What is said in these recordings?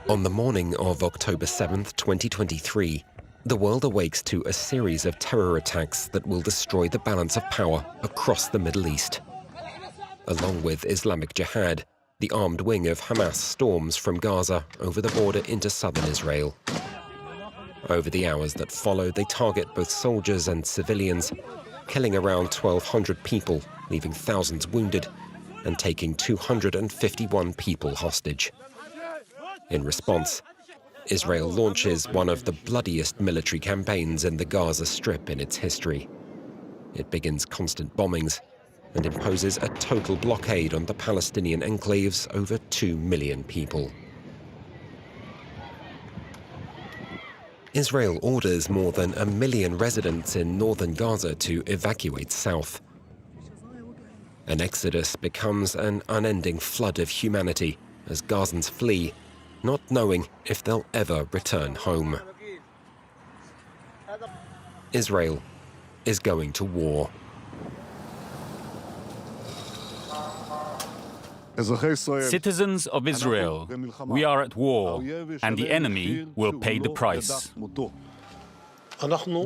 On the morning of October 7th, 2023, the world awakes to a series of terror attacks that will destroy the balance of power across the Middle East. Along with Islamic Jihad, the armed wing of Hamas storms from Gaza over the border into southern Israel. Over the hours that follow, they target both soldiers and civilians, killing around 1,200 people, leaving thousands wounded, and taking 251 people hostage. In response, Israel launches one of the bloodiest military campaigns in the Gaza Strip in its history. It begins constant bombings and imposes a total blockade on the Palestinian enclaves over 2 million people. Israel orders more than 1 million residents in northern Gaza to evacuate south. An exodus becomes an unending flood of humanity as Gazans flee, not knowing if they'll ever return home. Israel is going to war. Citizens of Israel, we are at war, and the enemy will pay the price.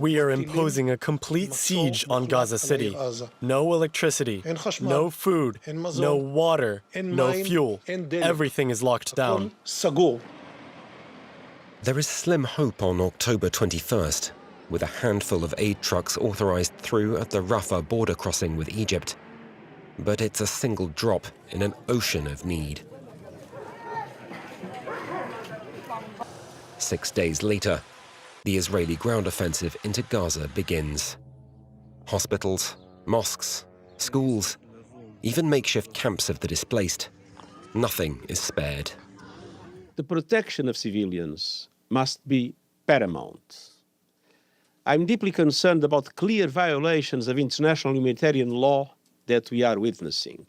We are imposing a complete siege on Gaza City. No electricity, no food, no water, no fuel. Everything is locked down. There is slim hope on October 21st, with a handful of aid trucks authorized through at the Rafah border crossing with Egypt. But it's a single drop in an ocean of need. 6 days later, the Israeli ground offensive into Gaza begins. Hospitals, mosques, schools, even makeshift camps of the displaced. Nothing is spared. The protection of civilians must be paramount. I'm deeply concerned about clear violations of international humanitarian law that we are witnessing.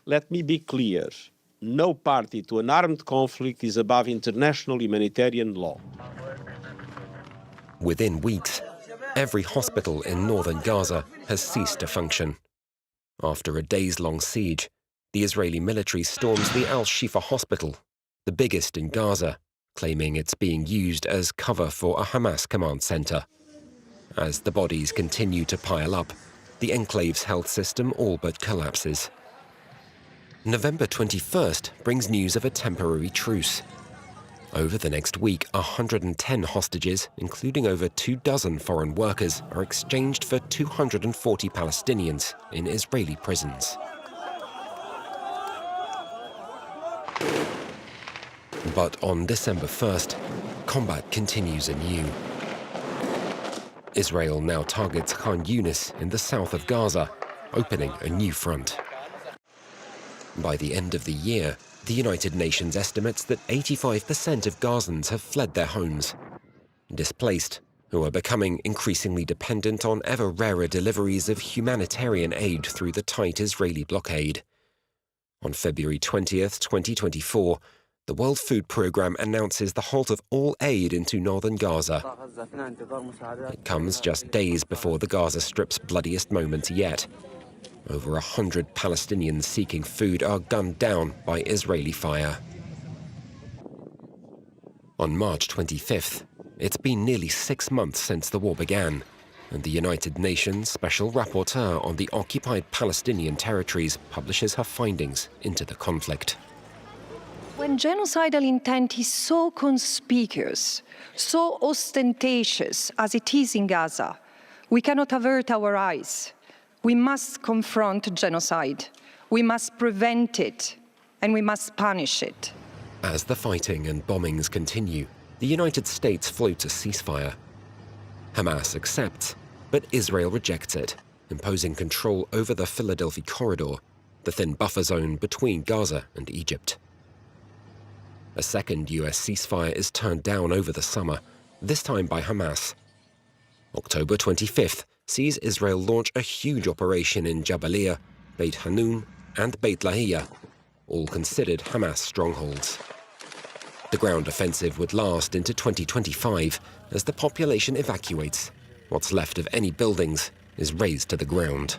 Let me be clear. No party to an armed conflict is above international humanitarian law. Within weeks, every hospital in northern Gaza has ceased to function. After a days-long siege, the Israeli military storms the Al-Shifa hospital, the biggest in Gaza, claiming it's being used as cover for a Hamas command center. As the bodies continue to pile up, the enclave's health system all but collapses. November 21st brings news of a temporary truce. Over the next week, 110 hostages, including over 24 foreign workers, are exchanged for 240 Palestinians in Israeli prisons. But on December 1st, combat continues anew. Israel now targets Khan Yunis in the south of Gaza, opening a new front. By the end of the year, the United Nations estimates that 85% of Gazans have fled their homes. Displaced, who are becoming increasingly dependent on ever rarer deliveries of humanitarian aid through the tight Israeli blockade. On February 20th, 2024, the World Food Programme announces the halt of all aid into northern Gaza. It comes just days before the Gaza Strip's bloodiest moment yet. Over 100 Palestinians seeking food are gunned down by Israeli fire. On March 25th, it's been nearly 6 months since the war began, and the United Nations Special Rapporteur on the occupied Palestinian territories publishes her findings into the conflict. When genocidal intent is so conspicuous, so ostentatious as it is in Gaza, we cannot avert our eyes. We must confront genocide. We must prevent it, and we must punish it. As the fighting and bombings continue, the United States floats a ceasefire. Hamas accepts, but Israel rejects it, imposing control over the Philadelphia corridor, the thin buffer zone between Gaza and Egypt. A second US ceasefire is turned down over the summer, this time by Hamas. October 25th sees Israel launch a huge operation in Jabalia, Beit Hanun, and Beit Lahia, all considered Hamas strongholds. The ground offensive would last into 2025 as the population evacuates. What's left of any buildings is razed to the ground.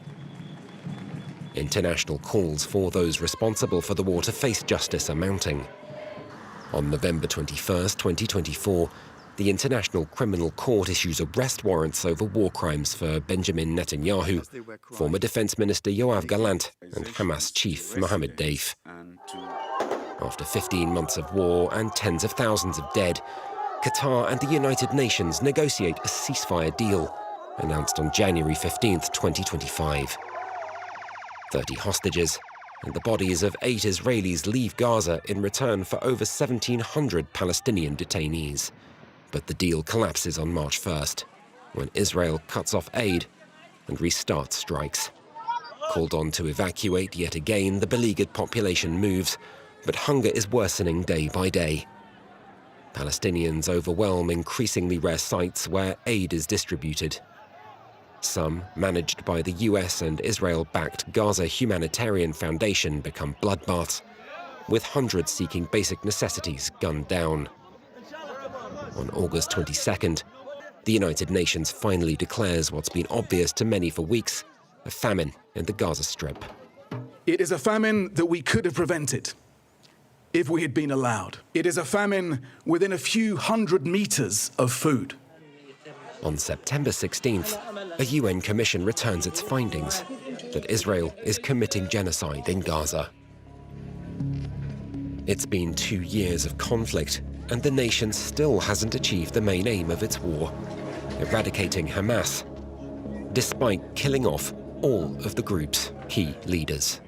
International calls for those responsible for the war to face justice are mounting. On November 21, 2024, the International Criminal Court issues arrest warrants over war crimes for Benjamin Netanyahu, former Defense Minister Yoav Gallant, and Hamas chief Mohammed Deif. After 15 months of war and tens of thousands of dead, Qatar and the United Nations negotiate a ceasefire deal, announced on January 15, 2025. 30 hostages and the bodies of 8 Israelis leave Gaza in return for over 1,700 Palestinian detainees. But the deal collapses on March 1st, when Israel cuts off aid and restarts strikes. Called on to evacuate yet again, the beleaguered population moves, but hunger is worsening day by day. Palestinians overwhelm increasingly rare sites where aid is distributed. Some, managed by the US and Israel-backed Gaza Humanitarian Foundation, become bloodbaths, with hundreds seeking basic necessities gunned down. On August 22nd, the United Nations finally declares what's been obvious to many for weeks, a famine in the Gaza Strip. It is a famine that we could have prevented if we had been allowed. It is a famine within a few hundred meters of food. On September 16th, a UN commission returns its findings that Israel is committing genocide in Gaza. It's been 2 years of conflict, and the nation still hasn't achieved the main aim of its war, eradicating Hamas, despite killing off all of the group's key leaders.